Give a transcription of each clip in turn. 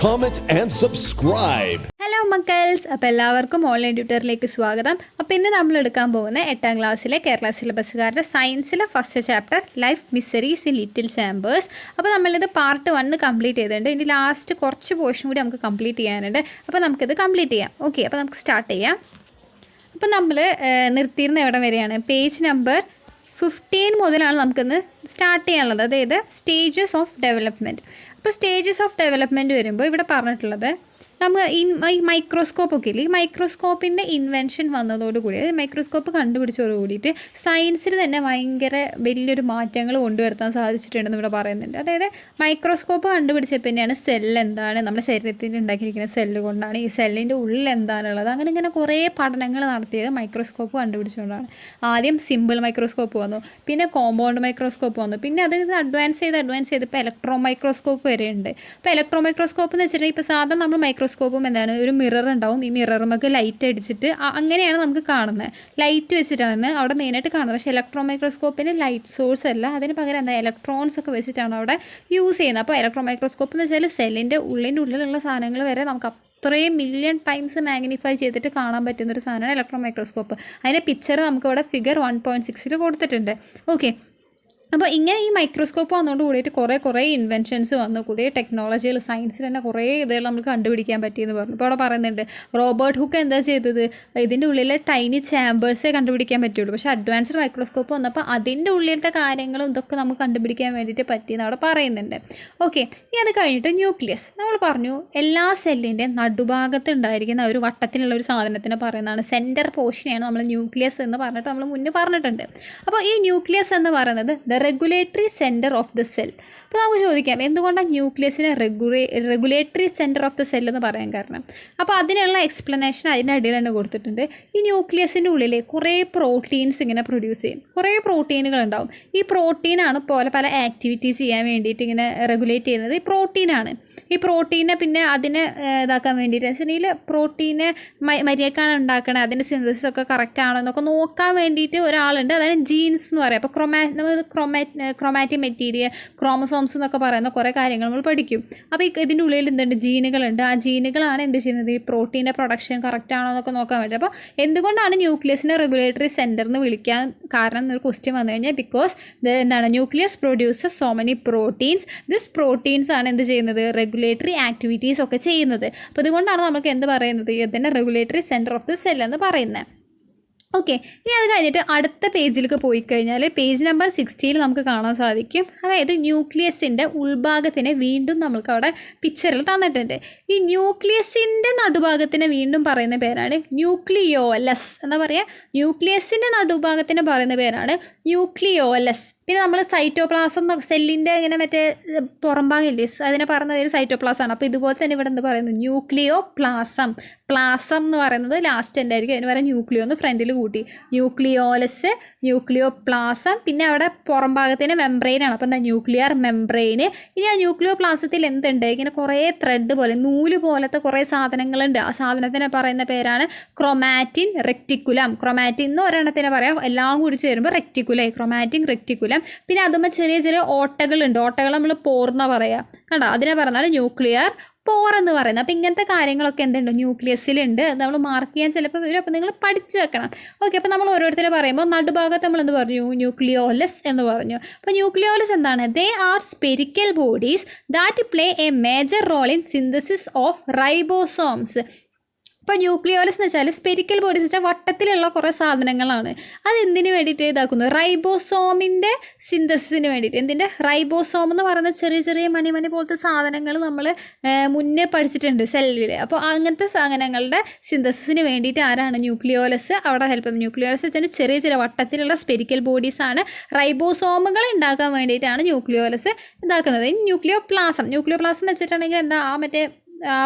comment and subscribe. Hello മക്കൾസ്, അപ്പോൾ എല്ലാവർക്കും online ട്യൂട്ടറിലേക്ക് സ്വാഗതം. അപ്പോൾ ഇന്ന് നമ്മൾ എടുക്കാൻ പോകുന്ന 8ാം ക്ലാസ്സിലെ കേരള സിലബസുകാരുടെ സയൻസിലെ first chapter life mysteries in little chambers. അപ്പോൾ നമ്മളിത് പാർട്ട് 1 കംപ്ലീറ്റ് ചെയ്തിട്ടുണ്ട്. ഇനി ലാസ്റ്റ് കുറച്ച് പോർഷൻ കൂടി നമുക്ക് കംപ്ലീറ്റ് ചെയ്യാനുണ്ട്. അപ്പോൾ നമുക്കിത് കംപ്ലീറ്റ് ചെയ്യാം. ഓക്കെ, അപ്പോൾ നമുക്ക് സ്റ്റാർട്ട് ചെയ്യാം. അപ്പോൾ നമ്മൾ നിർത്തിയിരുന്ന എവിടെ വരെയാണ്? പേജ് നമ്പർ 15 മുതലാണ് നമുക്കിന്ന് സ്റ്റാർട്ട് ചെയ്യാനുള്ളത്. അതായത് സ്റ്റേജസ് ഓഫ് ഡെവലപ്മെൻറ്റ്. അപ്പോൾ സ്റ്റേജസ് ഓഫ് ഡെവലപ്മെൻറ്റ് വരുമ്പോൾ ഇവിടെ പറഞ്ഞിട്ടുള്ളത് നമ്മൾ ഈ മൈക്രോസ്കോപ്പ് ഒക്കെ ഇല്ലേ, ഈ മൈക്രോസ്കോപ്പിൻ്റെ ഇൻവെൻഷൻ വന്നതോടുകൂടി, അതായത് മൈക്രോസ്കോപ്പ് കണ്ടുപിടിച്ചതോട് കൂടിയിട്ട് സയൻസിൽ തന്നെ ഭയങ്കര വലിയൊരു മാറ്റങ്ങൾ കൊണ്ടുവരുത്താൻ സാധിച്ചിട്ടുണ്ടെന്ന് ഇവിടെ പറയുന്നുണ്ട്. അതായത് മൈക്രോസ്കോപ്പ് കണ്ടുപിടിച്ചപ്പോൾ തന്നെയാണ് സെല്ല് എന്താണ്, നമ്മുടെ ശരീരത്തിൽ ഉണ്ടാക്കിയിരിക്കുന്ന സെല്ല് കൊണ്ടാണ്, ഈ സെല്ലിൻ്റെ ഉള്ളിൽ എന്താണുള്ളത്, അങ്ങനെ ഇങ്ങനെ കുറേ പഠനങ്ങൾ നടത്തിയത് മൈക്രോസ്കോപ്പ് കണ്ടുപിടിച്ചുകൊണ്ടാണ്. ആദ്യം സിമ്പിൾ മൈക്രോസ്കോപ്പ് വന്നു, പിന്നെ കോമ്പൗണ്ട് മൈക്രോസ്കോപ്പ് വന്നു, പിന്നെ അത് അഡ്വാൻസ് ചെയ്ത് ഇപ്പോൾ ഇലക്ട്രോ മൈക്രോസ്കോപ്പ് വരെ ഉണ്ട്. അപ്പോൾ ഇലക്ട്രോ മൈക്രോസ്കോപ്പ് എന്ന് വെച്ചിട്ടുണ്ടെങ്കിൽ ഇപ്പോൾ സാധാരണ നമ്മൾ മൈക്രോസ്കോപ്പും എന്താണ്, ഒരു മിറർ ഉണ്ടാവും, ഈ മിററുമൊക്കെ ലൈറ്റ് അടിച്ചിട്ട് അങ്ങനെയാണ് നമുക്ക് കാണുന്നത്, ലൈറ്റ് വെച്ചിട്ടാണ് അവിടെ മെയിനായിട്ട് കാണുന്നത്. പക്ഷേ ഇലക്ട്രോ മൈക്രോസ്കോപ്പിന് ലൈറ്റ് സോഴ്സ് അല്ല, അതിന് പകരം എന്താ ഇലക്ട്രോൺസ് ഒക്കെ വെച്ചിട്ടാണ് അവിടെ യൂസ് ചെയ്യുന്നത്. അപ്പോൾ ഇലക്ട്രോ മൈക്രോസ്കോപ്പ് എന്ന് വെച്ചാൽ സെല്ലിൻ്റെ ഉള്ളിലുള്ള സാധനങ്ങൾ വരെ നമുക്ക് അത്രയും മില്യൺ ടൈംസ് മാഗ്നിഫൈ ചെയ്തിട്ട് കാണാൻ പറ്റുന്നൊരു സാധനമാണ് ഇലക്ട്രോ മൈക്രോസ്കോപ്പ്. അതിൻ്റെ പിക്ചർ നമുക്കിവിടെ ഫിഗർ 1.6 കൊടുത്തിട്ടുണ്ട്. ഓക്കെ, അപ്പോൾ ഇങ്ങനെ ഈ മൈക്രോസ്കോപ്പ് വന്നുകൊണ്ട് കൂടിയിട്ട് കുറേ ഇൻവെൻഷൻസ് വന്നു, പുതിയ ടെക്നോളജികൾ, സയൻസിൽ തന്നെ കുറേ ഇതുകൾ നമുക്ക് കണ്ടുപിടിക്കാൻ പറ്റിയെന്ന് പറഞ്ഞു. ഇപ്പോൾ അവിടെ പറയുന്നുണ്ട് റോബർട്ട് ഹുക്ക് എന്താ ചെയ്തത്, ഇതിൻ്റെ ഉള്ളിലെ ടൈനി ചാമ്പേഴ്സേ കണ്ടുപിടിക്കാൻ പറ്റുള്ളൂ. പക്ഷേ അഡ്വാൻസ്ഡ് മൈക്രോസ്കോപ്പ് വന്നപ്പോൾ അതിൻ്റെ ഉള്ളിലത്തെ കാര്യങ്ങളും ഇതൊക്കെ നമുക്ക് കണ്ടുപിടിക്കാൻ വേണ്ടിയിട്ട് പറ്റിയെന്ന് അവിടെ പറയുന്നുണ്ട്. ഓക്കെ, ഇനി അത് കഴിഞ്ഞിട്ട് ന്യൂക്ലിയസ്. നമ്മൾ പറഞ്ഞു എല്ലാ സെല്ലിൻ്റെ നടുഭാഗത്ത് ഉണ്ടായിരിക്കുന്ന ഒരു വട്ടത്തിലുള്ള ഒരു സാധനത്തിനെ പറയുന്നതാണ് സെൻറ്റർ പോർഷനെയാണ് നമ്മൾ ന്യൂക്ലിയസ് എന്ന് പറഞ്ഞിട്ട് നമ്മൾ മുന്നേ പറഞ്ഞിട്ടുണ്ട്. അപ്പോൾ ഈ ന്യൂക്ലിയസ് എന്ന് പറയുന്നത് regulatory centre of the cell. അപ്പോൾ നമുക്ക് ചോദിക്കാം എന്തുകൊണ്ടാണ് ന്യൂക്ലിയസിനെ regulatory centre of the cell എന്ന് പറയാൻ കാരണം. അപ്പോൾ അതിനുള്ള എക്സ്പ്ലനേഷൻ അതിൻ്റെ അടിയിൽ തന്നെ കൊടുത്തിട്ടുണ്ട്. ഈ ന്യൂക്ലിയസിൻ്റെ ഉള്ളിൽ കുറേ പ്രോട്ടീൻസ് ഇങ്ങനെ പ്രൊഡ്യൂസ് ചെയ്യും, കുറേ പ്രോട്ടീനുകൾ ഉണ്ടാവും. ഈ പ്രോട്ടീനാണ് പല ആക്ടിവിറ്റീസ് ചെയ്യാൻ വേണ്ടിയിട്ട് ഇങ്ങനെ റെഗുലേറ്റ് ചെയ്യുന്നത് ഈ പ്രോട്ടീനാണ്. ഈ പ്രോട്ടീനെ പിന്നെ അതിനെ ഇതാക്കാൻ വേണ്ടിയിട്ട് വെച്ചിട്ടുണ്ടെങ്കിൽ പ്രോട്ടീനെ മര്യാദക്കാണ് ഉണ്ടാക്കണത്, അതിൻ്റെ സിന്തസിസ് ഒക്കെ കറക്റ്റ് ആണോ എന്നൊക്കെ നോക്കാൻ വേണ്ടിയിട്ട് ഒരാളുണ്ട്, അതാണ് ജീൻസ് എന്ന് പറയുക. അപ്പോൾ ക്രൊമാറ്റിക് മെറ്റീരിയൽ, ക്രോമസോംസ് എന്നൊക്കെ പറയുന്ന കുറേ കാര്യങ്ങൾ നമ്മൾ പഠിക്കും. അപ്പോൾ ഇതിൻ്റെ ഉള്ളിൽ എന്തുണ്ട്, ജീനുകളുണ്ട്. ആ ജീനുകളാണ് എന്ത് ചെയ്യുന്നത്, ഈ പ്രോട്ടീൻ്റെ പ്രൊഡക്ഷൻ കറക്റ്റ് ആണോ എന്നൊക്കെ നോക്കാൻ വേണ്ടി. അപ്പോൾ എന്തുകൊണ്ടാണ് ന്യൂക്ലിയസിനെ റെഗുലേറ്ററി സെൻറ്റർ എന്ന് വിളിക്കാൻ കാരണം എന്നൊരു ക്വസ്റ്റ്യൻ വന്നു കഴിഞ്ഞാൽ ബിക്കോസ് എന്താണ് nucleus produces so many proteins, this proteins ആണ് എന്ത് ചെയ്യുന്നത്, റെഗുലേറ്ററി ആക്ടിവിറ്റീസ് ഒക്കെ ചെയ്യുന്നത്. അപ്പോൾ അതുകൊണ്ടാണ് നമുക്ക് എന്ത് പറയുന്നത്, ഇതിൻ്റെ regulatory centre of the cell എന്ന് പറയുന്നത്. ഓക്കെ, ഇനി അത് കഴിഞ്ഞിട്ട് അടുത്ത പേജിലേക്ക് പോയി കഴിഞ്ഞാൽ പേജ് നമ്പർ 16 നമുക്ക് കാണാൻ സാധിക്കും. അതായത് ന്യൂക്ലിയസിൻ്റെ ഉൾഭാഗത്തിനെ വീണ്ടും നമുക്ക് അവിടെ പിക്ചറിൽ തന്നിട്ടുണ്ട്. ഈ ന്യൂക്ലിയസിൻ്റെ നടുഭാഗത്തിനെ വീണ്ടും പറയുന്ന പേരാണ് ന്യൂക്ലിയോലസ്. എന്താ പറയുക, ന്യൂക്ലിയസിൻ്റെ നടുഭാഗത്തിന് പറയുന്ന പേരാണ് ന്യൂക്ലിയോലസ്. പിന്നെ നമ്മൾ സൈറ്റോപ്ലാസം, സെല്ലിൻ്റെ ഇങ്ങനെ മറ്റേ പുറംഭാഗമില്ലേ, അതിനെ പറയുന്ന പേര് സൈറ്റോപ്ലാസമാണ്. അപ്പോൾ ഇതുപോലെ തന്നെ ഇവിടെ എന്ത് പറയുന്നു, ന്യൂക്ലിയോ പ്ലാസം. പ്ലാസം എന്ന് പറയുന്നത് ലാസ്റ്റ് ഉണ്ടായിരിക്കും, അതിന് പറയുക ന്യൂക്ലിയോ എന്ന് ഫ്രണ്ടിൽ കൂട്ടി, ന്യൂക്ലിയോലസ്, ന്യൂക്ലിയോ പ്ലാസം. പിന്നെ അവിടെ പുറംഭാഗത്തിന് മെംബ്രെയിനാണ്, അപ്പോൾ എന്താ ന്യൂക്ലിയർ മെംബ്രെയിന്. ഇനി ആ ന്യൂക്ലിയോ പ്ലാസത്തിൽ എന്തുണ്ട്, ഇങ്ങനെ കുറേ ത്രെഡ് പോലെ, നൂല് പോലത്തെ കുറേ സാധനങ്ങളുണ്ട്. ആ സാധനത്തിനെ പറയുന്ന പേരാണ് ക്രൊമാറ്റിൻ റെക്റ്റിക്കുലം. ക്രൊമാറ്റിൻ എന്ന് ഒരെണ്ണത്തിനെ പറയാം, എല്ലാം കൂടി ചേരുമ്പോൾ റെക്റ്റിക്കുലം, ക്രൊമാറ്റിൻ റെക്റ്റിക്കുലം. പിന്നെ അതുമ്പോൾ ചെറിയ ഓട്ടകളുണ്ട്, ഓട്ടകൾ നമ്മൾ പോർന്ന പറയാം, കണ്ടോ, അതിനെ പറഞ്ഞാൽ ന്യൂക്ലിയർ പോർ എന്ന് പറയുന്നത്. അപ്പോൾ ഇങ്ങനത്തെ കാര്യങ്ങളൊക്കെ എന്തുണ്ട്, ന്യൂക്ലിയസിലുണ്ട്. അത് നമ്മൾ മാർക്ക് ചെയ്യാൻ ചിലപ്പോൾ വരും, അപ്പോൾ നിങ്ങൾ പഠിച്ചു വെക്കണം. ഓക്കെ, അപ്പോൾ നമ്മൾ ഓരോരുത്തരെ പറയുമ്പോൾ നടുഭാഗത്ത് നമ്മൾ എന്ത് പറഞ്ഞു, ന്യൂക്ലിയോലസ് എന്ന് പറഞ്ഞു. അപ്പോൾ ന്യൂക്ലിയോലസ് എന്താണ്, they are spherical bodies that play a major role in synthesis of ribosomes. ഇപ്പോൾ ന്യൂക്ലിയോലസ് എന്ന് വെച്ചാൽ സ്പെരിക്കൽ ബോഡീസ് വെച്ചാൽ വട്ടത്തിലുള്ള കുറേ സാധനങ്ങളാണ്. അത് എന്തിനു വേണ്ടിയിട്ട് ഇതാക്കുന്നത്, റൈബോസോമിൻ്റെ സിന്തസിസിന് വേണ്ടിയിട്ട്. എന്തിൻ്റെ, റൈബോസോം എന്ന് പറയുന്ന ചെറിയ മണി പോലത്തെ സാധനങ്ങൾ നമ്മൾ മുന്നേ പഠിച്ചിട്ടുണ്ട് സെല്ലിൽ. അപ്പോൾ അങ്ങനത്തെ സാധനങ്ങളുടെ സിന്തസിസിന് വേണ്ടിയിട്ട് ആരാണ് ന്യൂക്ലിയോലസ് അവിടെ ഹെൽപ്പ് ചെയ്യുന്നത്. ന്യൂക്ലിയോലസ് വെച്ചാൽ ചെറിയ വട്ടത്തിലുള്ള സ്പെരിക്കൽ ബോഡീസാണ്. റൈബോസോമുകൾ ഉണ്ടാക്കാൻ വേണ്ടിയിട്ടാണ് ന്യൂക്ലിയോലസ് ഇതാക്കുന്നത്. ന്യൂക്ലിയോ പ്ലാസം എന്ന് വെച്ചിട്ടുണ്ടെങ്കിൽ എന്താ, ആ മറ്റേ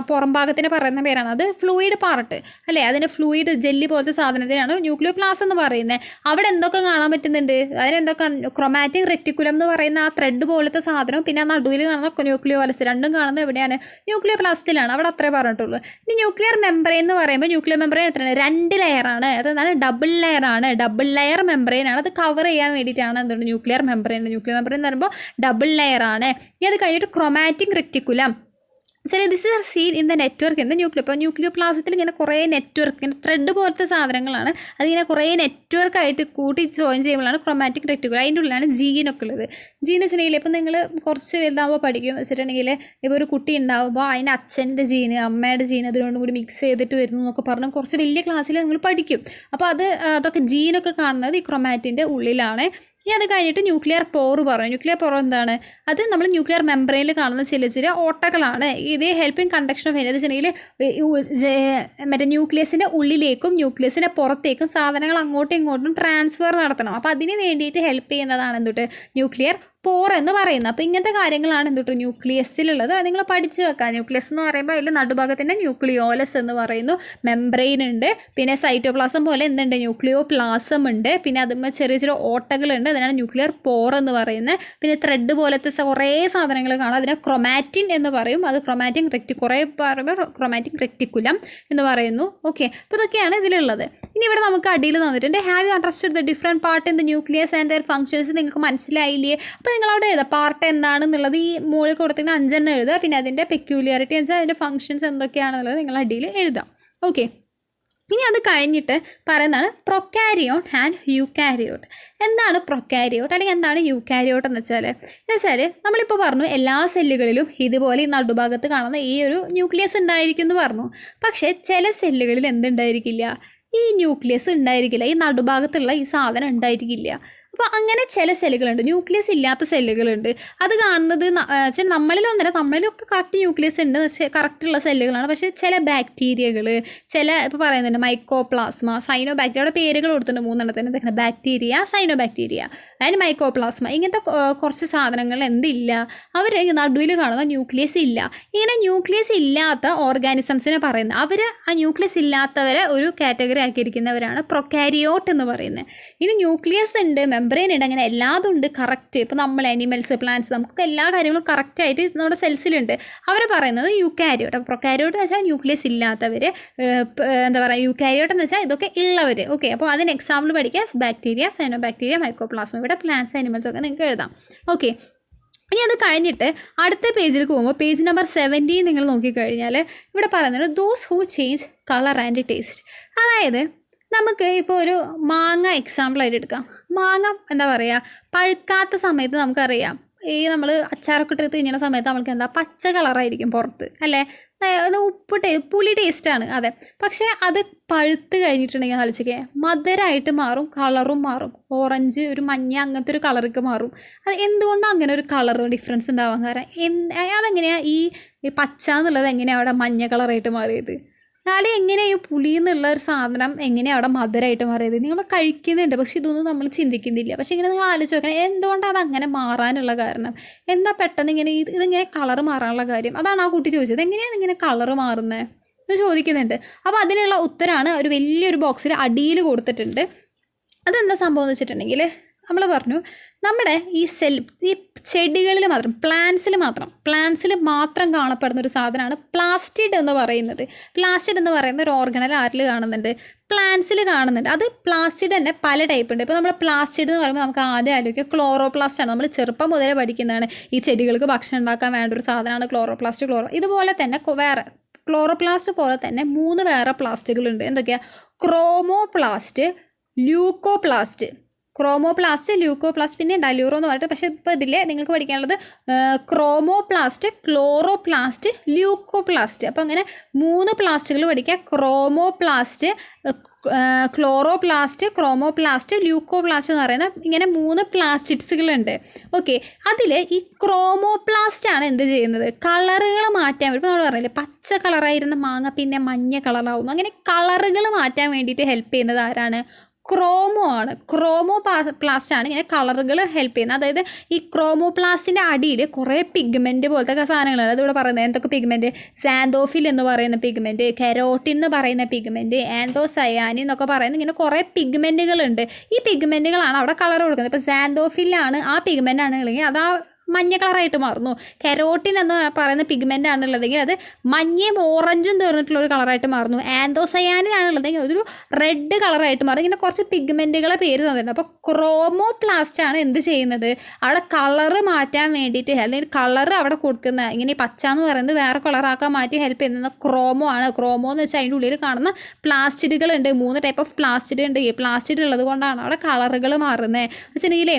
പുറംഭാഗത്തിന് പറയുന്ന പേരാണ്, അത് ഫ്ലൂയിഡ് പാർട്ട് അല്ലേ, അതിൻ്റെ ഫ്ലൂയിഡ് ജെല്ലി പോലത്തെ സാധനത്തിനാണ് ന്യൂക്ലിയോ പ്ലാസം എന്ന് പറയുന്നത്. അവിടെ എന്തൊക്കെ കാണാൻ പറ്റുന്നുണ്ട്, അതിനെന്തൊക്കെ, ക്രൊമാറ്റിക് റെറ്റിക്കുലം എന്ന് പറയുന്ന ആ ത്രെഡ് പോലത്തെ സാധനം, പിന്നെ ആ നടുവിൽ കാണുന്ന ന്യൂക്ലിയോലസ്, രണ്ടും കാണുന്നത് എവിടെയാണ്, ന്യൂക്ലിയോ പ്ലാസത്തിലാണ്. അവിടെ അത്രേ പറഞ്ഞിട്ടുള്ളൂ. ഇനി ന്യൂക്ലിയർ മെംബ്രെയിൻ എന്ന് പറയുമ്പോൾ ന്യൂക്ലിയർ മെംബ്രെയിൻ എത്രയാണ്, 2 ലെയറാണ്. അതെന്താണ്, ഡബിൾ ലെയർ മെംബ്രെയിൻ ആണ്. അത് കവർ ചെയ്യാൻ വേണ്ടിയിട്ടാണ് എന്തുകൊണ്ട് ന്യൂക്ലിയർ മെംബ്രെയിൻ എന്ന് പറയുമ്പോൾ ഡബിൾ ലെയർ ആണ്. ഇനി അത് കഴിഞ്ഞിട്ട് chromatic reticulum, this are seen in the network in the nucleo. ഇപ്പോൾ ന്യൂക്ലിയോ പ്ലാസത്തിൽ ഇങ്ങനെ കുറേ നെറ്റ്വർക്ക്, ഇങ്ങനെ ത്രെഡ് പോലത്തെ സാധനങ്ങളാണ്, അതിങ്ങനെ കുറേ നെറ്റ്വർക്കായിട്ട് കൂട്ടി ജോയിൻ ചെയ്യുമ്പോഴാണ് ക്രൊമാറ്റിക് റെക്റ്റിക്കുലം. അതിൻ്റെ ഉള്ളിലാണ് ജീനൊക്കെ ഉള്ളത്. ജീൻ വെച്ചിട്ടുണ്ടെങ്കിൽ ഇപ്പോൾ നിങ്ങൾ കുറച്ച് വലുതാകുമ്പോൾ പഠിക്കും വെച്ചിട്ടുണ്ടെങ്കിൽ, ഇപ്പോൾ ഒരു കുട്ടി ഉണ്ടാകുമ്പോൾ അതിൻ്റെ അച്ഛൻ്റെ ജീന് അമ്മയുടെ ജീന് അതിനോടും കൂടി മിക്സ് ചെയ്തിട്ട് വരുന്നു എന്നൊക്കെ പറഞ്ഞ് കുറച്ച് വലിയ ക്ലാസ്സിൽ നിങ്ങൾ പഠിക്കും. അപ്പോൾ അതൊക്കെ ജീനൊക്കെ കാണുന്നത് ഈ ക്രൊമാറ്റിൻ്റെ ഉള്ളിലാണ്. ഇനി അത് കഴിഞ്ഞിട്ട് ന്യൂക്ലിയർ പോർ പറയും. ന്യൂക്ലിയർ പോർ എന്താണ്? അത് നമ്മൾ ന്യൂക്ലിയർ മെംബ്രെയിനിൽ കാണുന്ന ചില ഓട്ടകളാണ്. ഇത് ഹെൽപ്പിംഗ് കണ്ടക്ഷൻ ഓഫ് എനർജി വെച്ചിട്ടുണ്ടെങ്കിൽ മറ്റേ ന്യൂക്ലിയസിൻ്റെ ഉള്ളിലേക്കും ന്യൂക്ലിയസിൻ്റെ പുറത്തേക്കും സാധനങ്ങൾ അങ്ങോട്ടും ഇങ്ങോട്ടും ട്രാൻസ്ഫർ നടത്തണം. അപ്പോൾ അതിന് വേണ്ടിയിട്ട് ഹെൽപ്പ് ചെയ്യുന്നതാണ് എന്തുട്ട് ന്യൂക്ലിയർ പോർ എന്ന് പറയുന്നത്. അപ്പോൾ ഇങ്ങനത്തെ കാര്യങ്ങളാണ് എന്തുട്ട് ന്യൂക്ലിയസിലുള്ളത്. അത് നിങ്ങൾ പഠിച്ച് വെക്കുക. ന്യൂക്ലിയസ് എന്ന് പറയുമ്പോൾ അതിൽ നടുഭാഗത്തിൻ്റെ ന്യൂക്ലിയോലസ് എന്ന് പറയുന്നു, മെംബ്രെയിൻ ഉണ്ട്, പിന്നെ സൈറ്റോപ്ലാസം പോലെ എന്തുണ്ട് ന്യൂക്ലിയോ പ്ലാസം ഉണ്ട്, പിന്നെ അതുമ്പോൾ ചെറിയ ചെറിയ ഓട്ടകളുണ്ട്, അതിനാണ് ന്യൂക്ലിയർ പോർ എന്ന് പറയുന്നത്. പിന്നെ ത്രെഡ് പോലത്തെ കുറേ സാധനങ്ങൾ കാണാം, അതിനെ ക്രൊമാറ്റിൻ എന്ന് പറയും. അത് കുറേ പറയുമ്പോൾ ക്രൊമാറ്റിക് റെക്റ്റിക്കുലം എന്ന് പറയുന്നു. ഓക്കെ, അപ്പോൾ ഇതൊക്കെയാണ് ഇതിലുള്ളത്. ഇനി ഇവിടെ നമുക്ക് അടിയിൽ തന്നിട്ടുണ്ട് have you understood the different part in the nucleus and their functions. നിങ്ങൾക്ക് മനസ്സിലായില്ലേ? അപ്പോൾ നിങ്ങളവിടെ എഴുതുക പാർട്ട് എന്താണെന്നുള്ളത്. ഈ മുകളിൽ കൊടുത്തിട്ട് 5 എഴുതുക. പിന്നെ അതിൻ്റെ പെക്യൂലിയാരിറ്റി എന്ന് വെച്ചാൽ അതിൻ്റെ ഫങ്ഷൻസ് എന്തൊക്കെയാണെന്നുള്ളത് നിങ്ങൾ അടിയിൽ എഴുതാം. ഓക്കെ, ഇനി അത് കഴിഞ്ഞിട്ട് പറയുന്നതാണ് പ്രൊക്കാരിയോൺ ആൻഡ് യൂക്കാരിയോട്ട്. എന്താണ് പ്രൊക്കാരിയോട്ട് അല്ലെങ്കിൽ എന്താണ് യൂക്കാരിയോട്ട് എന്ന് വെച്ചാൽ നമ്മളിപ്പോൾ പറഞ്ഞു എല്ലാ സെല്ലുകളിലും ഇതുപോലെ ഈ നടുഭാഗത്ത് കാണുന്ന ഈ ഒരു ന്യൂക്ലിയസ് ഉണ്ടായിരിക്കും എന്ന് പറഞ്ഞു. പക്ഷേ ചില സെല്ലുകളിൽ എന്തുണ്ടായിരിക്കില്ല? ഈ ന്യൂക്ലിയസ് ഉണ്ടായിരിക്കില്ല, ഈ നടുഭാഗത്തുള്ള ഈ സാധനം ഉണ്ടായിരിക്കില്ല. അപ്പോൾ അങ്ങനെ ചില സെല്ലുകളുണ്ട്, ന്യൂക്ലിയസ് ഇല്ലാത്ത സെല്ലുകളുണ്ട്. അത് കാണുന്നത് വെച്ചാൽ നമ്മളിലൊക്കെ കറക്റ്റ് ന്യൂക്ലിയസ് ഉണ്ട്, കറക്റ്റുള്ള സെല്ലുകളാണ്. പക്ഷേ ചില ബാക്ടീരിയകൾ, ഇപ്പോൾ പറയുന്നുണ്ട് മൈക്കോപ്ലാസ്മ, സൈനോ ബാക്ടീരിയയുടെ പേരുകൾ കൊടുത്തിട്ടുണ്ട് 3 എന്തൊക്കെയാണ്? ബാക്ടീരിയ, സൈനോ ബാക്ടീരിയ, അതിന് മൈക്കോപ്ലാസ്മ. ഇങ്ങനത്തെ കുറച്ച് സാധനങ്ങൾ എന്തില്ല? അവർ നടുവിൽ കാണുന്ന ന്യൂക്ലിയസ് ഇല്ല. ഇങ്ങനെ ന്യൂക്ലിയസ് ഇല്ലാത്ത ഓർഗാനിസംസിനെ പറയുന്നത്, അവർ ആ ന്യൂക്ലിയസ് ഇല്ലാത്തവരെ ഒരു കാറ്റഗറി ആക്കിയിരിക്കുന്നവരാണ് പ്രൊക്കാരിയോട്ട് എന്ന് പറയുന്നത്. ഇനി ന്യൂക്ലിയസ് ഉണ്ട്, മെംബ്രെയിൻ ഉണ്ട്, അങ്ങനെ എല്ലാതും ഉണ്ട് കറക്റ്റ്. ഇപ്പോൾ നമ്മൾ അനിമൽസ്, പ്ലാന്റ്സ്, നമുക്ക് എല്ലാ കാര്യങ്ങളും കറക്റ്റായിട്ട് നമ്മുടെ സെൽസിലുണ്ട്. അവർ പറയുന്നത് യൂക്കാരിയോട്ട്. പ്രൊക്കാരിയോട്ട് എന്ന് വെച്ചാൽ ന്യൂക്ലിയസ് ഇല്ലാത്തവർ, എന്താ പറയുക യൂക്കാരിയോട്ട് എന്ന് വെച്ചാൽ ഇതൊക്കെ ഉള്ളവർ. ഓക്കെ, അപ്പോൾ അതിന് എക്സാമ്പിൾ പഠിക്കുക ബാക്ടീരിയ, സൈനോ ബാക്ടീരിയ, മൈക്കോപ്ലാസ്മ. ഇവിടെ പ്ലാന്റ്സ്, അനിമൽസ് ഒക്കെ നിങ്ങൾക്ക് എഴുതാം. ഓക്കെ, ഇനി അത് കഴിഞ്ഞിട്ട് അടുത്ത പേജിലേക്ക് പോകുമ്പോൾ പേജ് നമ്പർ 17 നിങ്ങൾ നോക്കിക്കഴിഞ്ഞാൽ ഇവിടെ പറയുന്നത് those who change colour and taste. അതായത് നമുക്ക് ഇപ്പോൾ ഒരു മാങ്ങ എക്സാമ്പിളായിട്ട് എടുക്കാം. മാങ്ങ എന്താ പറയുക, പഴുക്കാത്ത സമയത്ത് നമുക്കറിയാം, ഈ നമ്മൾ അച്ചാറൊക്കെ ഇട്ട് തിന്നുന്ന സമയത്ത് നമ്മൾക്ക് എന്താ പച്ച കളറായിരിക്കും പുറത്ത്, അല്ലേ? അത് പുളി ടേസ്റ്റാണ്, അതെ. പക്ഷേ അത് പഴുത്ത് കഴിഞ്ഞിട്ടുണ്ടെങ്കിൽ ആലോചിക്കുക, മധുരമായിട്ട് മാറും, കളറും മാറും, ഓറഞ്ച്, ഒരു മഞ്ഞ, അങ്ങനത്തെ ഒരു കളറൊക്കെ മാറും. അത് എന്തുകൊണ്ടാണ് അങ്ങനെ ഒരു കളർ ഡിഫറൻസ് ഉണ്ടാവാൻ കാരണം? അതെങ്ങനെയാണ് ഈ പച്ച എന്നുള്ളത് എങ്ങനെയാണ് അവിടെ മഞ്ഞ കളറായിട്ട് മാറിയത്? എന്നാലും എങ്ങനെയാണ് ഈ പുളി എന്നുള്ള ഒരു സാധനം എങ്ങനെയാണ് അവിടെ മധുരമായിട്ട് മാറിയത്? നിങ്ങൾ കഴിക്കുന്നുണ്ട്, പക്ഷെ ഇതൊന്നും നമ്മൾ ചിന്തിക്കുന്നില്ല. പക്ഷേ ഇങ്ങനെ നിങ്ങൾ ആലോചിച്ച് നോക്കണം, എന്തുകൊണ്ടാണ് അത് അങ്ങനെ മാറാനുള്ള കാരണം? എന്താ പെട്ടെന്ന് ഇങ്ങനെ ഇതിങ്ങനെ കളറ് മാറാനുള്ള കാര്യം? അതാണ് ആ കുട്ടി ചോദിച്ചത്, എങ്ങനെയാണ് ഇങ്ങനെ കളറ് മാറുന്നത് എന്ന് ചോദിക്കുന്നുണ്ട്. അപ്പോൾ അതിനുള്ള ഉത്തരമാണ് ഒരു വലിയൊരു ബോക്സിൽ അടിയിൽ കൊടുത്തിട്ടുണ്ട്. അതെന്താ സംഭവം എന്ന് വെച്ചിട്ടുണ്ടെങ്കിൽ, നമ്മൾ പറഞ്ഞു നമ്മുടെ ഈ ചെടികളിൽ മാത്രം, പ്ലാന്റ്സിൽ മാത്രം കാണപ്പെടുന്ന ഒരു സാധനമാണ് പ്ലാസ്റ്റിഡ് എന്ന് പറയുന്നത്. പ്ലാസ്റ്റിഡ് എന്ന് പറയുന്ന ഒരു ഓർഗണൽ ആരിൽ കാണുന്നുണ്ട്? പ്ലാന്റ്സിൽ കാണുന്നുണ്ട്. അത് പ്ലാസ്റ്റിഡ് തന്നെ പല ടൈപ്പ് ഉണ്ട്. ഇപ്പോൾ നമ്മൾ പ്ലാസ്റ്റിഡ് എന്ന് പറയുമ്പോൾ നമുക്ക് ആദ്യം ആലോചിക്കുക ക്ലോറോപ്ലാസ്റ്റ് ആണ്. നമ്മൾ ചെറുപ്പം മുതലേ പഠിക്കുന്നതാണ്, ഈ ചെടികൾക്ക് ഭക്ഷണം ഉണ്ടാക്കാൻ വേണ്ട ഒരു സാധനമാണ് ക്ലോറോപ്ലാസ്റ്റ്. ഇതുപോലെ തന്നെ വേറെ ക്ലോറോപ്ലാസ്റ്റ് പോലെ തന്നെ 3 വേറെ പ്ലാസ്റ്റുകളുണ്ട്. എന്തൊക്കെയാണ്? ക്രോമോപ്ലാസ്റ്റ്, ല്യൂക്കോപ്ലാസ്റ്റ്, ല്യൂക്കോപ്ലാസ്റ്റ്, പിന്നെ ഡലൂറോ എന്ന് പറഞ്ഞിട്ട്. പക്ഷേ ഇപ്പോൾ ഇതിൽ നിങ്ങൾക്ക് പഠിക്കാനുള്ളത് ക്രോമോപ്ലാസ്റ്റ്, ക്ലോറോപ്ലാസ്റ്റ്, ല്യൂക്കോപ്ലാസ്റ്റ്. അപ്പോൾ അങ്ങനെ 3 പ്ലാസ്റ്റുകൾ പഠിക്കുക. ക്രോമോപ്ലാസ്റ്റ്, ക്രോമോപ്ലാസ്റ്റ്, ല്യൂക്കോപ്ലാസ്റ്റ് എന്ന് പറയുന്ന ഇങ്ങനെ 3 പ്ലാസ്റ്റിഡ്സുകളുണ്ട്. ഓക്കെ, അതിൽ ഈ ക്രോമോപ്ലാസ്റ്റ് ആണ് എന്ത് ചെയ്യുന്നത്? കളറുകൾ മാറ്റാൻ വേണ്ടി. ഇപ്പോൾ നമ്മൾ പറഞ്ഞില്ലേ പച്ച കളറായിരുന്ന മാങ്ങ പിന്നെ മഞ്ഞ കളറാവുന്നു. അങ്ങനെ കളറുകൾ മാറ്റാൻ വേണ്ടിയിട്ട് ഹെൽപ്പ് ചെയ്യുന്നത് ആരാണ്? ക്രോമോപ്ലാസ്റ്റ് ആണ് ഇങ്ങനെ കളറുകൾ ഹെൽപ്പ് ചെയ്യുന്നത്. അതായത് ഈ ക്രോമോപ്ലാസ്റ്റിൻ്റെ അടിയിൽ കുറേ പിഗ്മെൻറ്റ് പോലത്തെ സാധനങ്ങളാണ് അതിവിടെ പറയുന്നത്. എന്തൊക്കെ പിഗ്മെൻറ്റ്? സാന്തോഫിൽ എന്ന് പറയുന്ന പിഗ്മെൻറ്റ്, കെരോട്ടിൻ എന്ന് പറയുന്ന പിഗ്മെൻറ്റ്, ആന്തോസയാനി എന്നൊക്കെ പറയുന്ന ഇങ്ങനെ കുറേ പിഗ്മെൻറ്റുകളുണ്ട്. ഈ പിഗ്മെൻറ്റുകളാണ് അവിടെ കളർ കൊടുക്കുന്നത്. ഇപ്പോൾ സാന്തോഫിലാണ് ആ പിഗ്മെൻ്റ് ആണെങ്കിൽ അത് ആ മഞ്ഞ കളറായിട്ട് മാറുന്നു. കെരോട്ടിൻ എന്ന് പറയുന്ന പിഗ്മെൻ്റ് ആണുള്ളതെങ്കിൽ അത് മഞ്ഞയും ഓറഞ്ചും തീർന്നിട്ടുള്ള ഒരു കളറായിട്ട് മാറുന്നു. ആന്തോസയാനിൻ ആണുള്ളതെങ്കിൽ അതൊരു റെഡ് കളറായിട്ട് മാറും. ഇങ്ങനെ കുറച്ച് പിഗ്മെൻറ്റുകളെ പേര് തന്നിട്ടുണ്ട്. അപ്പോൾ ക്രോമോപ്ലാസ്റ്റ് ആണ് എന്ത് ചെയ്യുന്നത്, അവിടെ കളറ് മാറ്റാൻ വേണ്ടിയിട്ട് അല്ലെങ്കിൽ കളറ് അവിടെ കൊടുക്കുന്ന, ഇങ്ങനെ പച്ച എന്ന് പറയുന്നത് വേറെ കളറാക്കാൻ മാറ്റി ഹെൽപ്പ് ചെയ്യുന്നത് ക്രോമോ ആണ്. ക്രോമോ എന്ന് വെച്ചാൽ അതിൻ്റെ ഉള്ളിൽ കാണുന്ന പ്ലാസ്റ്റിഡുകളുണ്ട്. 3 ടൈപ്പ് ഓഫ് പ്ലാസ്റ്റിഡ് ഉണ്ട്. ഈ പ്ലാസ്റ്റിഡ് ഉള്ളത് കൊണ്ടാണ് അവിടെ കളറുകൾ മാറുന്നത്. വെച്ചിട്ടുണ്ടെങ്കിലേ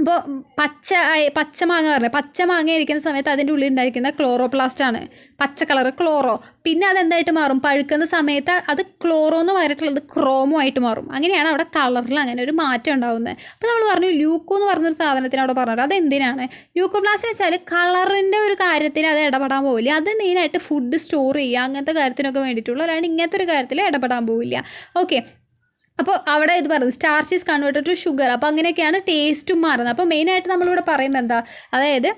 ഇപ്പോൾ പച്ച മാങ്ങ പറഞ്ഞത്, പച്ച മാങ്ങ ഇരിക്കുന്ന സമയത്ത് അതിൻ്റെ ഉള്ളിൽ ഉണ്ടായിരിക്കുന്ന ക്ലോറോപ്ലാസ്റ്റ് ആണ്, പച്ച കളർ ക്ലോറോ. പിന്നെ അതെന്തായിട്ട് മാറും, പഴുക്കുന്ന സമയത്ത് അത് ക്ലോറോ എന്ന് പറഞ്ഞിട്ടുള്ളത് ക്രോമോ ആയിട്ട് മാറും. അങ്ങനെയാണ് അവിടെ കളറിൽ അങ്ങനെ ഒരു മാറ്റം ഉണ്ടാകുന്നത്. അപ്പോൾ നമ്മൾ പറഞ്ഞു ലൂക്കോ എന്ന് പറഞ്ഞൊരു സാധനത്തിന് അവിടെ പറഞ്ഞത് അതെന്തിനാണ്, ലൂക്കോപ്ലാസ്റ്റ് വെച്ചാൽ കളറിൻ്റെ ഒരു കാര്യത്തിൽ അത് ഇടപെടാൻ പോവില്ല. അത് മെയിനായിട്ട് ഫുഡ് സ്റ്റോർ ചെയ്യുക അങ്ങനത്തെ കാര്യത്തിനൊക്കെ വേണ്ടിയിട്ടുള്ള, അല്ലാണ്ട് ഇങ്ങനത്തെ ഒരു കാര്യത്തിൽ ഇടപെടാൻ പോവില്ല. ഓക്കെ, അപ്പോൾ അവിടെ ഇത് പറയുന്നത് starch is converted to sugar. അപ്പോൾ അങ്ങനെയൊക്കെയാണ് ടേസ്റ്റും മാറുന്നത്. അപ്പോൾ മെയിനായിട്ട് നമ്മളിവിടെ പറയുമ്പോൾ എന്താ, അതായത്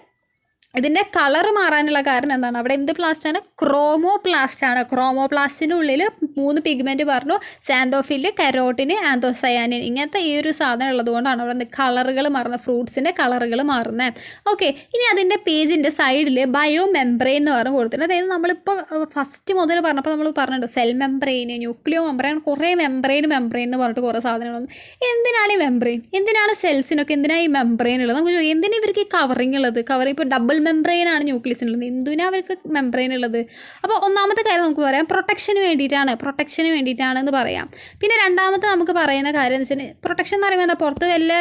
ഇതിൻ്റെ കളറ് മാറാനുള്ള കാരണം എന്താണ്, അവിടെ എന്ത് പ്ലാസ്റ്റാണ്, ക്രോമോപ്ലാസ്റ്റ് ആണ്. ക്രോമോപ്ലാസ്റ്റിൻ്റെ ഉള്ളിൽ 3 പിഗ്മെൻറ്റ് പറഞ്ഞു, സാന്തോഫില്, കെരോട്ടിന്, ആന്തോസയാനിൻ. ഇങ്ങനത്തെ ഈ ഒരു സാധനം ഉള്ളതുകൊണ്ടാണ് അവിടെ കളറുകൾ മാറുന്നത്, ഫ്രൂട്ട്സിൻ്റെ കളറുകൾ മാറുന്നത്. ഓക്കെ, ഇനി അതിൻ്റെ പേജിൻ്റെ സൈഡിൽ ബയോ മെംബ്രെയിൻ എന്ന് പറഞ്ഞ് കൊടുത്തിട്ടുണ്ട്. അതായത് നമ്മളിപ്പോൾ ഫസ്റ്റ് മുതൽ പറഞ്ഞപ്പോൾ നമ്മൾ പറഞ്ഞിട്ടുണ്ട് സെൽ മെംബ്രെയിൻ, ന്യൂക്ലിയോ മെംബ്രെയിൻ, കുറേ മെംബ്രെയിൻ എന്ന് പറഞ്ഞിട്ട് കുറേ സാധനങ്ങളൊന്നും. എന്തിനാണ് ഈ മെംബ്രെയിൻ, എന്തിനാണ് സെൽസിനൊക്കെ എന്തിനാണ് ഈ മെംബ്രെയിൻ ഉള്ളത്, നമുക്ക് എന്തിനാണ് ഇവർക്ക് ഈ കവറിങ് ഉള്ളത്, കവറിങ് ഇപ്പോൾ ഡബിൾ മെംബ്രെയിൻ ആണ് ന്യൂക്ലിയസിനുള്ളത്, എന്തിനാ അവർക്ക് മെംബ്രെയിൻ ഉള്ളത്. അപ്പോൾ ഒന്നാമത്തെ കാര്യം നമുക്ക് പറയാം പ്രൊട്ടക്ഷന് വേണ്ടിയിട്ടാണെന്ന് പറയാം. പിന്നെ രണ്ടാമത്തെ നമുക്ക് പറയുന്ന കാര്യം എന്ന് വെച്ചാൽ പ്രൊട്ടക്ഷൻ എന്ന് പറയുമ്പോൾ എന്താ, പുറത്ത് വല്ല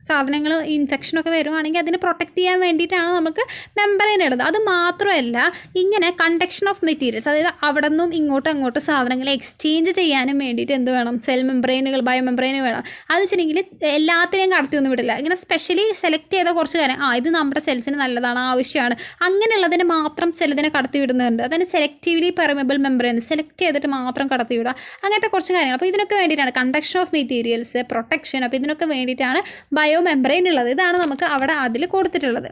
സാധനങ്ങൾ ഇൻഫെക്ഷനൊക്കെ വരുവാണെങ്കിൽ അതിനെ പ്രൊട്ടക്റ്റ് ചെയ്യാൻ വേണ്ടിയിട്ടാണ് നമുക്ക് മെംബ്രെയിൻ ഉള്ളത്. അത് മാത്രമല്ല ഇങ്ങനെ കണ്ടക്ഷൻ ഓഫ് മെറ്റീരിയൽസ്, അതായത് അവിടെ നിന്നും ഇങ്ങോട്ടും സാധനങ്ങൾ എക്സ്ചേഞ്ച് ചെയ്യാനും വേണ്ടിയിട്ട് എന്ത് വേണം, സെൽ മെംബ്രെയിനുകൾ, ബയോ മെംബ്രെയിൻ വേണം. അത് വെച്ചിട്ടുണ്ടെങ്കിൽ എല്ലാത്തിനെയും കടത്തിയൊന്നും വിടില്ല. ഇങ്ങനെ സ്പെഷ്യലി സെലക്ട് ചെയ്ത കുറച്ച് കാര്യം, ഇത് നമ്മുടെ സെൽസിന് നല്ലതാണ്, ആവശ്യമാണ്, അങ്ങനെയുള്ളതിന് മാത്രം ചിലതിനെ കടത്തി വിടുന്നുണ്ട്. അതിന് സെലക്റ്റീവ്ലി പെർമിബിൾ മെംബ്രെയിൻ സെലക്ട് ചെയ്തിട്ട് മാത്രം കടത്തി വിടുക, അങ്ങനത്തെ കുറച്ച് കാര്യങ്ങൾ. അപ്പോൾ ഇതിനൊക്കെ വേണ്ടിയിട്ടാണ് കണ്ടക്ഷൻ ഓഫ് മെറ്റീരിയൽസ്, പ്രൊട്ടക്ഷൻ. അപ്പോൾ ഇതിനൊക്കെ വേണ്ടിയിട്ടാണ് ബയോ മെംബ്രെയിൻ ഉള്ളത്. ഇതാണ് നമുക്ക് അവിടെ അതിൽ കൊടുത്തിട്ടുള്ളത്.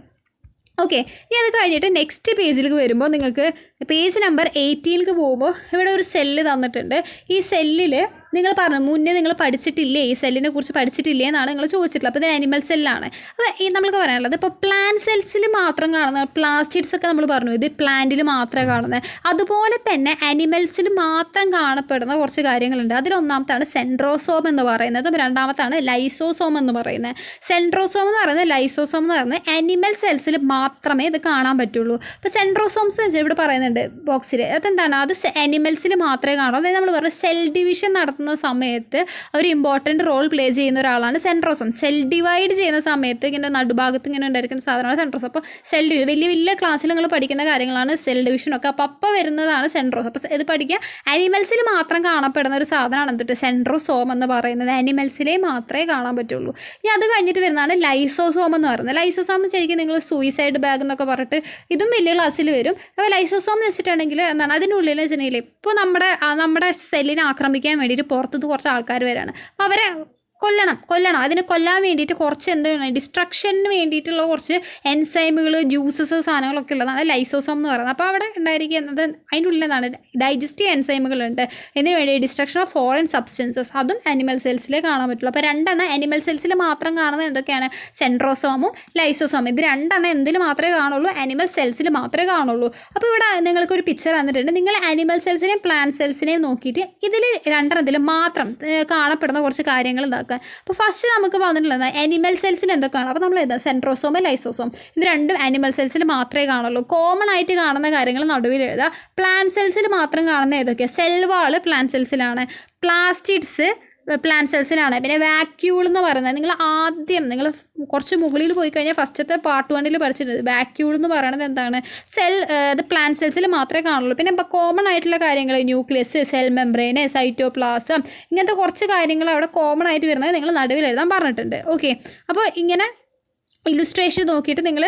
ഓക്കെ, ഇനി അത് കഴിഞ്ഞിട്ട് നെക്സ്റ്റ് പേജിലേക്ക് വരുമ്പോൾ നിങ്ങൾക്ക് പേജ് നമ്പർ 18 പോകുമ്പോൾ ഇവിടെ ഒരു സെല്ല് തന്നിട്ടുണ്ട്. ഈ സെല്ലിൽ നിങ്ങൾ പറഞ്ഞു മുന്നേ നിങ്ങൾ പഠിച്ചിട്ടില്ലേ, ഈ സെല്ലിനെ കുറിച്ച് പഠിച്ചിട്ടില്ലേ എന്നാണ് നിങ്ങൾ ചോദിച്ചിട്ടുള്ളത്. അപ്പോൾ ഇത് അനിമൽ സെല്ലാണ്. അപ്പോൾ ഈ നമുക്ക് പറയാനുള്ളത് ഇപ്പോൾ പ്ലാന്റ് സെൽസിൽ മാത്രം കാണുന്ന പ്ലാസ്റ്റിഡ്സ് ഒക്കെ നമ്മൾ പറഞ്ഞു, ഇത് പ്ലാന്റിൽ മാത്രമേ കാണുന്നത്. അതുപോലെ തന്നെ അനിമൽസിൽ മാത്രം കാണപ്പെടുന്ന കുറച്ച് കാര്യങ്ങളുണ്ട്. അതിലൊന്നാമത്താണ് സെൻട്രോസോം എന്ന് പറയുന്നത്, രണ്ടാമത്താണ് ലൈസോസോം എന്ന് പറയുന്നത്. സെൻട്രോസോം എന്ന് പറയുന്നത്, ലൈസോസോം എന്ന് പറയുന്നത് അനിമൽ സെൽസിൽ മാത്രമേ ഇത് കാണാൻ പറ്റുള്ളൂ. അപ്പോൾ സെൻട്രോസോംസ് വെച്ചാൽ ഇവിടെ പറയുന്നുണ്ട് ബോക്സിൽ, അതെന്താണ്, അത് അനിമൽസിൽ മാത്രമേ കാണൂ. അതായത് നമ്മൾ പറഞ്ഞു സെൽ ഡിവിഷൻ നടത്തുന്ന സമയത്ത് ഒരു ഇമ്പോർട്ടൻറ്റ് റോൾ പ്ലേ ചെയ്യുന്ന ഒരാളാണ് സെൻട്രോസോം. സെൽ ഡിവൈഡ് ചെയ്യുന്ന സമയത്ത് ഇങ്ങനെ നടുഭാഗത്ത് ഇങ്ങനെ ഉണ്ടായിരിക്കുന്ന സാധനമാണ് സെൻട്രോസം. അപ്പോൾ സെൽ ഡിവിഷൻ വലിയ ക്ലാസ്സിൽ നിങ്ങൾ പഠിക്കുന്ന കാര്യങ്ങളാണ് സെൽ ഡിവിഷനൊക്കെ. അപ്പോൾ വരുന്നതാണ് സെൻട്രോസം. അപ്പോൾ ഇത് പഠിക്കുക, അനിമൽസിൽ മാത്രം കാണപ്പെടുന്ന ഒരു സാധനമാണ് എന്തിട്ട് സെൻട്രോസോം എന്ന് പറയുന്നത്. അനിമൽസിലേ മാത്രമേ കാണാൻ പറ്റുള്ളൂ. ഇനി അത് കഴിഞ്ഞിട്ട് വരുന്നതാണ് ലൈസോസോം എന്ന് പറയുന്നത്. ലൈസോസോം ശരിക്കും നിങ്ങൾ സൂയിസൈഡ് ബാഗ് എന്നൊക്കെ പറഞ്ഞിട്ട് ഇതും വലിയ ക്ലാസ്സിൽ വരും. അപ്പോൾ ലൈസോസോം എന്ന് വെച്ചിട്ടുണ്ടെങ്കിൽ എന്താണ്, അതിനുള്ളിൽ വെച്ചിട്ടുണ്ടെങ്കിൽ ഇപ്പോൾ നമ്മുടെ സെല്ലിനെ ആക്രമിക്കാൻ വേണ്ടിയിട്ട് പുറത്തുനിന്ന് കുറച്ച് ആൾക്കാർ വരികയാണ്. അപ്പോൾ അവരെ കൊല്ലണം. അതിനെ കൊല്ലാൻ വേണ്ടിയിട്ട് കുറച്ച് എന്താണ് ഡിസ്ട്രക്ഷന് വേണ്ടിയിട്ടുള്ള കുറച്ച് എൻസൈമുകൾ, ജ്യൂസസ്, സാധനങ്ങളൊക്കെ ഉള്ളതാണ് ലൈസോസോം എന്ന് പറയുന്നത്. അപ്പോൾ അവിടെ ഉണ്ടായിരിക്കുന്നത് അതിൻ്റെ ഉള്ളിൽ എന്താണ് ഡൈജസ്റ്റീവ് എൻസൈമുകളുണ്ട്. ഇതിന് വേണ്ടി ഡിസ്ട്രക്ഷൻ ഓഫ് ഫോറിൻ സബ്സ്റ്റൻസസ്, അതും അനിമൽ സെൽസിലേ കാണാൻ പറ്റുള്ളൂ. അപ്പോൾ രണ്ടെണ്ണം അനിമൽ സെൽസിൽ മാത്രം കാണുന്നത് എന്തൊക്കെയാണ്, സെൻട്രോസോമും ലൈസോസോമും. ഇത് രണ്ടെണ്ണം എന്തിൽ മാത്രമേ കാണുള്ളൂ, അനിമൽ സെൽസിൽ മാത്രമേ കാണുള്ളൂ. അപ്പോൾ ഇവിടെ നിങ്ങൾക്കൊരു പിക്ചർ തന്നിട്ടുണ്ട്. നിങ്ങൾ അനിമൽ സെൽസിനെയും പ്ലാന്റ് സെൽസിനെയും നോക്കിയിട്ട് ഇതിൽ രണ്ടെണ്ണത്തിൽ മാത്രം കാണപ്പെടുന്ന കുറച്ച് കാര്യങ്ങൾ ഉണ്ടാക്കുക. അപ്പോൾ ഫസ്റ്റ് നമുക്ക് വന്നിട്ടുള്ളത് അനിമൽ സെൽസിൽ എന്തൊക്കെയാണ്. അപ്പോൾ നമ്മൾ എഴുതാം സെൻട്രോസോം, ലൈസോസോം, ഇത് രണ്ടും അനിമൽ സെൽസിൽ മാത്രമേ കാണുള്ളൂ. കോമൺ ആയിട്ട് കാണുന്ന കാര്യങ്ങൾ നടുവിൽ എഴുതുക. പ്ലാന്റ് സെൽസിൽ മാത്രം കാണുന്ന ഏതൊക്കെയാണ്, സെൽ വാള് പ്ലാന്റ് സെൽസിലാണ്, പ്ലാസ്റ്റിഡ്സ് പ്ലാന്റ് സെൽസിലാണ്, പിന്നെ വാക്യൂൾ എന്ന് പറയുന്നത് നിങ്ങൾ കുറച്ച് മുകളിൽ പോയി കഴിഞ്ഞാൽ ഫസ്റ്റത്തെ പാർട്ട് 1 പഠിച്ചിട്ടുണ്ട്. വാക്യൂൾ എന്ന് പറയുന്നത് എന്താണ്, അത് പ്ലാന്റ് സെൽസിൽ മാത്രമേ കാണുള്ളൂ. പിന്നെ കോമൺ ആയിട്ടുള്ള കാര്യങ്ങൾ ന്യൂക്ലിയസ്, സെൽ മെംബ്രെയിൻ, സൈറ്റോപ്ലാസം, ഇങ്ങനത്തെ കുറച്ച് കാര്യങ്ങൾ അവിടെ കോമൺ ആയിട്ട് വരുന്നത് നിങ്ങൾ നടുവിൽ എഴുതാൻ പറഞ്ഞിട്ടുണ്ട്. ഓക്കെ, അപ്പോൾ ഇങ്ങനെ ഇല്ലുസ്ട്രേഷൻ നോക്കിയിട്ട് നിങ്ങൾ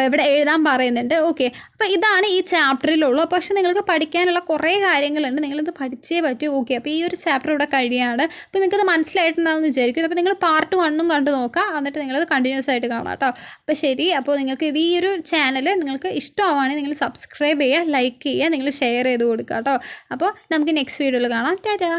ഇവിടെ എഴുതാൻ പറയുന്നുണ്ട്. ഓക്കെ, അപ്പോൾ ഇതാണ് ഈ ചാപ്റ്ററിലുള്ളൂ. പക്ഷേ നിങ്ങൾക്ക് പഠിക്കാനുള്ള കുറേ കാര്യങ്ങളുണ്ട്, നിങ്ങളിത് പഠിച്ചേ പറ്റൂ. ഓക്കെ, അപ്പോൾ ഈ ഒരു ചാപ്റ്റർ ഇവിടെ കഴിയാണ്. അപ്പോൾ നിങ്ങൾക്കത് മനസ്സിലായിട്ടുണ്ടാകുമെന്ന് വിചാരിക്കും. അപ്പോൾ നിങ്ങൾ പാർട്ട് 1 കണ്ടു നോക്കുക, എന്നിട്ട് നിങ്ങളത് കണ്ടിന്യൂസ് ആയിട്ട് കാണാം കേട്ടോ. അപ്പോൾ ശരി, അപ്പോൾ നിങ്ങൾക്ക് ഈ ഒരു ചാനൽ നിങ്ങൾക്ക് ഇഷ്ടമാവുകയാണെങ്കിൽ നിങ്ങൾ സബ്സ്ക്രൈബ് ചെയ്യുക, ലൈക്ക് ചെയ്യുക, നിങ്ങൾ ഷെയർ ചെയ്ത് കൊടുക്കുക കേട്ടോ. അപ്പോൾ നമുക്ക് നെക്സ്റ്റ് വീഡിയോയിൽ കാണാം. ടാറ്റാ.